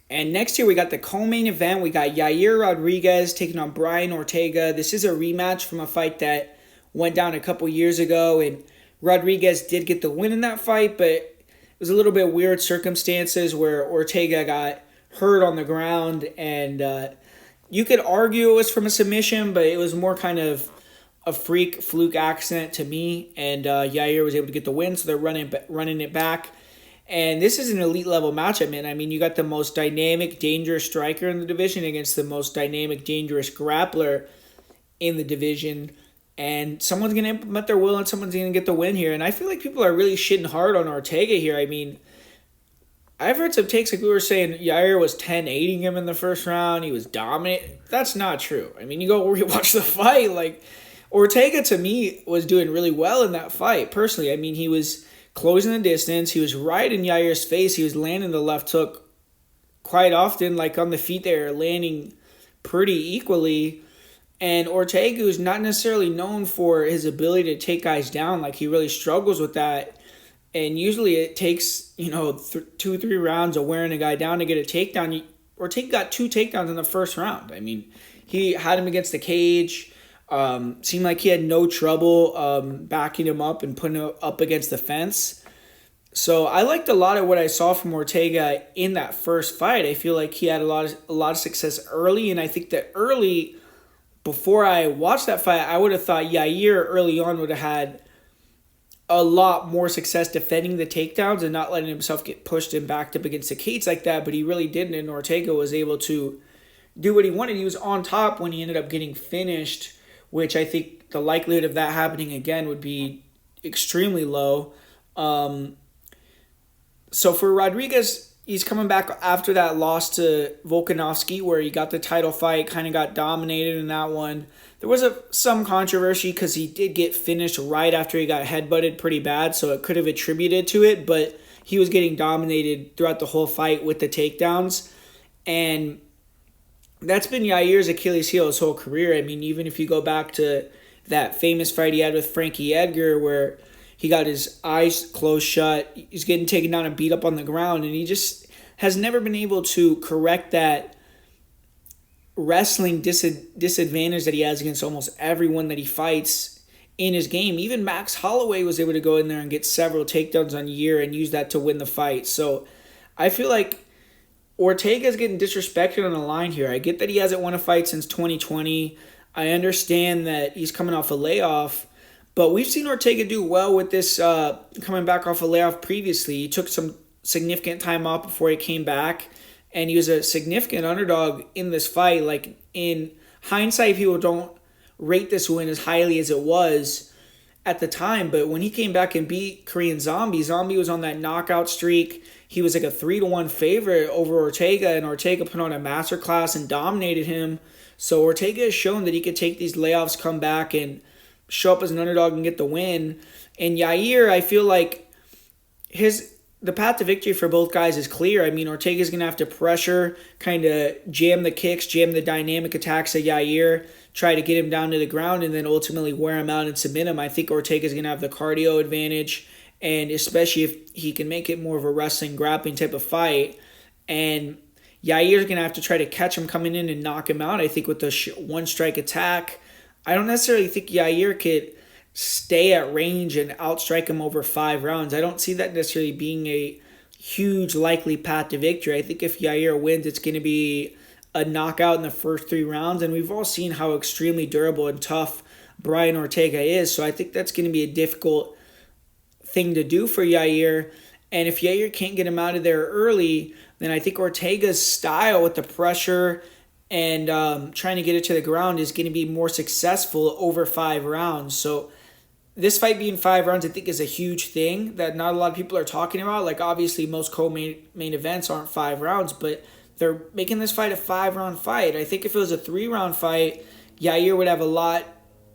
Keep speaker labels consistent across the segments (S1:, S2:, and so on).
S1: And next here we got the co-main event. We got Yair Rodriguez taking on Brian Ortega. This is a rematch from a fight that went down a couple years ago, and Rodriguez did get the win in that fight, but it was a little bit weird circumstances where Ortega got hurt on the ground, and you could argue it was from a submission, but it was more kind of a fluke accident to me, and Yair was able to get the win, so they're running it back. And this is an elite level matchup, man. I mean, you got the most dynamic, dangerous striker in the division against the most dynamic, dangerous grappler in the division. And someone's going to implement their will and someone's going to get the win here. And I feel like people are really shitting hard on Ortega here. I mean, I've heard some takes like we were saying Yair was 10-8ing him in the first round. He was dominant. That's not true. I mean, you go rewatch the fight. Like, Ortega, to me, was doing really well in that fight, personally. I mean, he was closing the distance. He was right in Yair's face. He was landing the left hook quite often, like on the feet there, landing pretty equally. And Ortega, who's not necessarily known for his ability to take guys down, like he really struggles with that. And usually it takes, 2-3 rounds of wearing a guy down to get a takedown. Ortega got 2 takedowns in the first round. I mean, he had him against the cage. Seemed like he had no trouble backing him up and putting him up against the fence. So I liked a lot of what I saw from Ortega in that first fight. I feel like he had a lot of success early, and I think that early, before I watched that fight, I would have thought Yair early on would have had a lot more success defending the takedowns and not letting himself get pushed and backed up against the cage like that, but he really didn't, and Ortega was able to do what he wanted. He was on top when he ended up getting finished, which I think the likelihood of that happening again would be extremely low. So for Rodriguez, he's coming back after that loss to Volkanovski, where he got the title fight, kind of got dominated in that one. There was some controversy because he did get finished right after he got headbutted pretty bad, so it could have attributed to it, but he was getting dominated throughout the whole fight with the takedowns. And that's been Yair's Achilles heel his whole career. I mean, even if you go back to that famous fight he had with Frankie Edgar where he got his eyes closed shut, he's getting taken down and beat up on the ground, and he just has never been able to correct that wrestling disadvantage that he has against almost everyone that he fights in his game. Even Max Holloway was able to go in there and get several takedowns on Yair and use that to win the fight. So I feel like Ortega's getting disrespected on the line here. I get that he hasn't won a fight since 2020. I understand that he's coming off a layoff, but we've seen Ortega do well with this coming back off a layoff previously. He took some significant time off before he came back, and he was a significant underdog in this fight. Like, in hindsight, people don't rate this win as highly as it was at the time, but when he came back and beat Korean Zombie was on that knockout streak. He was like a 3-1 favorite over Ortega, and Ortega put on a masterclass and dominated him. So Ortega has shown that he could take these layoffs, come back, and show up as an underdog and get the win. And Yair, I feel like the path to victory for both guys is clear. I mean, Ortega's going to have to pressure, kind of jam the kicks, jam the dynamic attacks of Yair, try to get him down to the ground, and then ultimately wear him out and submit him. I think Ortega's going to have the cardio advantage, and especially if he can make it more of a wrestling, grappling type of fight. And Yair's going to have to try to catch him coming in and knock him out, I think, with the one-strike attack. I don't necessarily think Yair could stay at range and outstrike him over 5 rounds. I don't see that necessarily being a huge likely path to victory. I think if Yair wins, it's going to be a knockout in the first 3 rounds, and we've all seen how extremely durable and tough Brian Ortega is, so I think that's going to be a difficult thing to do for Yair. And if Yair can't get him out of there early, then I think Ortega's style with the pressure and trying to get it to the ground is going to be more successful over 5 rounds. So this fight being 5 rounds, I think, is a huge thing that not a lot of people are talking about. Like, obviously, most co-main events aren't 5 rounds, but they're making this fight a 5-round fight. I think if it was a 3-round fight, Yair would have a lot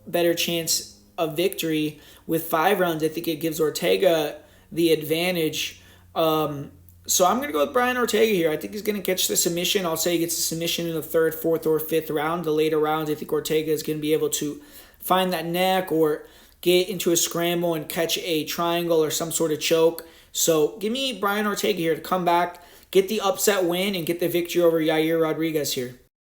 S1: better chance of victory. With 5 rounds, I think it gives Ortega the advantage. So I'm going to go with Brian Ortega here. I think he's going to catch the submission. I'll say he gets the submission in the 3rd, 4th, or 5th round. The later rounds, I think Ortega is going to be able to find that neck or get into a scramble and catch a triangle or some sort of choke. So give me Brian Ortega here to come back, get the upset win and get the victory over Yair Rodriguez here.